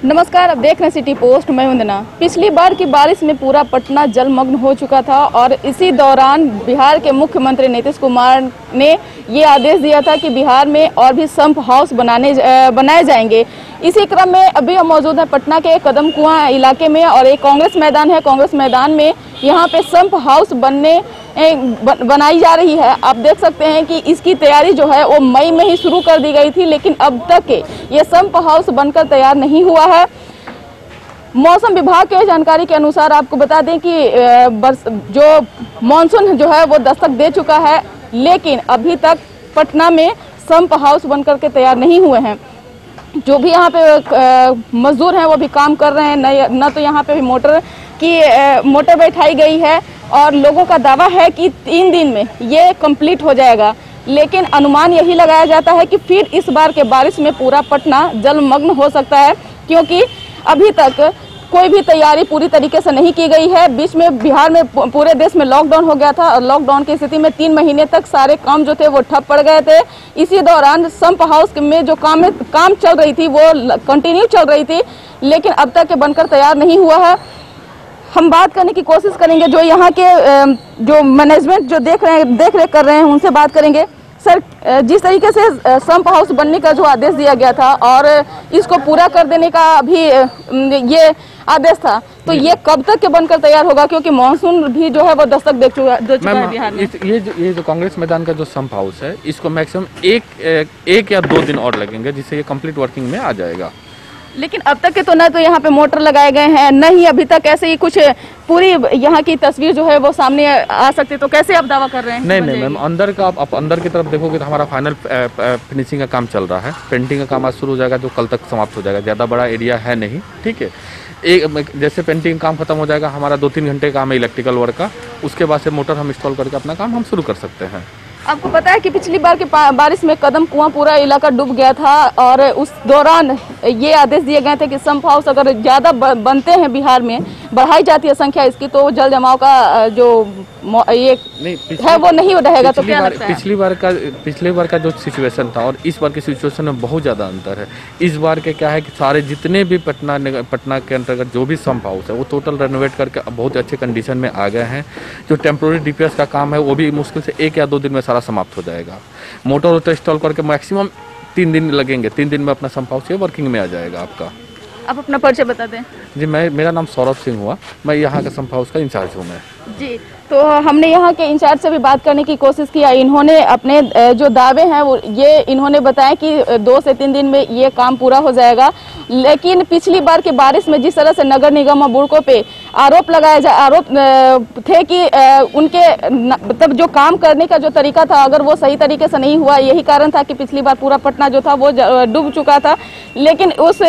नमस्कार, आप देख रहे हैं सिटी पोस्ट। मैं वंदना। पिछली बार की बारिश में पूरा पटना जलमग्न हो चुका था और इसी दौरान बिहार के मुख्यमंत्री नीतीश कुमार ने ये आदेश दिया था कि बिहार में और भी संप हाउस बनाए जाएंगे। इसी क्रम में अभी हम मौजूद हैं पटना के कदम कुआं इलाके में और एक कांग्रेस मैदान है। कांग्रेस मैदान में यहाँ पे संप हाउस बनाई जा रही है। आप देख सकते हैं कि इसकी तैयारी जो है वो मई में ही शुरू कर दी गई थी, लेकिन अब तक ये संप हाउस बनकर तैयार नहीं हुआ है। मौसम विभाग के जानकारी के अनुसार आपको बता दें कि जो मानसून जो है वो दस्तक दे चुका है, लेकिन अभी तक पटना में संप हाउस बनकर के तैयार नहीं हुए हैं। जो भी यहाँ पे मजदूर हैं वो भी काम कर रहे हैं, न तो यहाँ पे भी मोटर बैठाई गई है और लोगों का दावा है कि 3 दिन में ये कंप्लीट हो जाएगा। लेकिन अनुमान यही लगाया जाता है कि फिर इस बार के बारिश में पूरा पटना जलमग्न हो सकता है, क्योंकि अभी तक कोई भी तैयारी पूरी तरीके से नहीं की गई है। बीच में बिहार में पूरे देश में लॉकडाउन हो गया था और लॉकडाउन की स्थिति में 3 महीने तक सारे काम जो थे वो ठप पड़ गए थे। इसी दौरान संप हाउस में जो काम चल रही थी वो कंटिन्यू चल रही थी, लेकिन अब तक के बनकर तैयार नहीं हुआ है। हम बात करने की कोशिश करेंगे जो यहाँ के जो मैनेजमेंट जो देख रेख कर रहे हैं उनसे बात करेंगे। सर, जिस तरीके से संप हाउस बनने का जो आदेश दिया गया था और इसको पूरा कर देने का अभी ये आदेश था, तो ये कब तक के बनकर तैयार होगा, क्योंकि मानसून भी जो है वो दस्तक दे चुका है बिहार में। ये जो कांग्रेस मैदान का जो संप हाउस है, इसको मैक्सिमम एक या 2 दिन और लगेंगे, जिससे ये कंप्लीट वर्किंग में आ जाएगा। लेकिन अब तक के तो न तो यहाँ पे मोटर लगाए गए हैं, न ही अभी तक ऐसे ही कुछ पूरी यहाँ की तस्वीर जो है वो सामने आ सकती है। तो कैसे आप दावा कर रहे हैं? नहीं मैम, आप अंदर की तरफ देखोगे तो हमारा फाइनल फिनिशिंग का काम चल रहा है। पेंटिंग का काम आज शुरू हो जाएगा, जो कल तक समाप्त हो जाएगा। ज़्यादा बड़ा एरिया है नहीं, ठीक है। जैसे पेंटिंग काम खत्म हो जाएगा, हमारा 2-3 घंटे काम है इलेक्ट्रिकल वर्क का, उसके बाद से मोटर हम इंस्टॉल करके अपना काम हम शुरू कर सकते हैं। आपको पता है कि पिछली बार की बारिश में कदम कुआं पूरा इलाका डूब गया था और उस दौरान ये आदेश दिए गए थे कि संप हाउस अगर ज़्यादा बनते हैं, बिहार में बढ़ाई जाती है संख्या इसकी, तो जल जमाव का जो ये है वो नहीं रहेगा। तो क्या लगता है? पिछली बार का जो सिचुएशन था और इस बार के सिचुएशन में बहुत ज़्यादा अंतर है। इस बार के क्या है कि सारे जितने भी पटना के अंतर्गत जो भी संप हाउस है वो टोटल रेनोवेट करके बहुत अच्छे कंडीशन में आ गए हैं। जो टेम्प्रोरी डीपीएस का काम है वो भी मुश्किल से 1 या 2 दिन में सारा समाप्त हो जाएगा। मोटर इंस्टॉल करके मैक्सिमम 3 दिन लगेंगे। 3 दिन में अपना संप हाउस वर्किंग में आ जाएगा आपका। आप अपना परिचय बता दें। जी, मेरा नाम सौरभ सिंह हुआ, मैं यहाँ का संप हाउस का इंचार्ज हूँ मैं। जी, तो हमने यहाँ के इंचार्ज से भी बात करने की कोशिश की। इन्होंने अपने जो दावे हैं वो इन्होंने बताया कि 2 से 3 दिन में ये काम पूरा हो जाएगा। लेकिन पिछली बार की बारिश में जिस तरह से नगर निगम और बुड़कों पे आरोप थे कि उनके मतलब जो काम करने का जो तरीका था, अगर वो सही तरीके से नहीं हुआ, यही कारण था कि पिछली बार पूरा पटना जो था वो डूब चुका था। लेकिन उस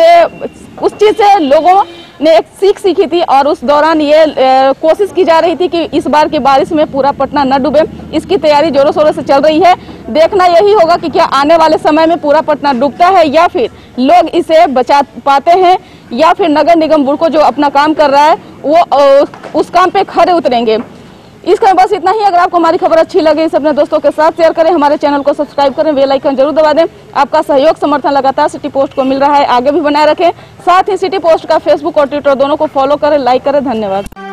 चीज़ से लोगों ने एक सीखी थी और उस दौरान ये कोशिश की जा रही थी कि इस बार की बारिश में पूरा पटना न डूबे। इसकी तैयारी जोरों शोरों से चल रही है। देखना यही होगा कि क्या आने वाले समय में पूरा पटना डूबता है या फिर लोग इसे बचा पाते हैं, या फिर नगर निगम बुड़को जो अपना काम कर रहा है वो उस काम पे खड़े उतरेंगे। इसका बस इतना ही। अगर आपको हमारी खबर अच्छी लगे इसे अपने दोस्तों के साथ शेयर करें, हमारे चैनल को सब्सक्राइब करें, बेल आइकन जरूर दबा दें। आपका सहयोग समर्थन लगातार सिटी पोस्ट को मिल रहा है, आगे भी बनाए रखें। साथ ही सिटी पोस्ट का फेसबुक और ट्विटर दोनों को फॉलो करें, लाइक करें। धन्यवाद।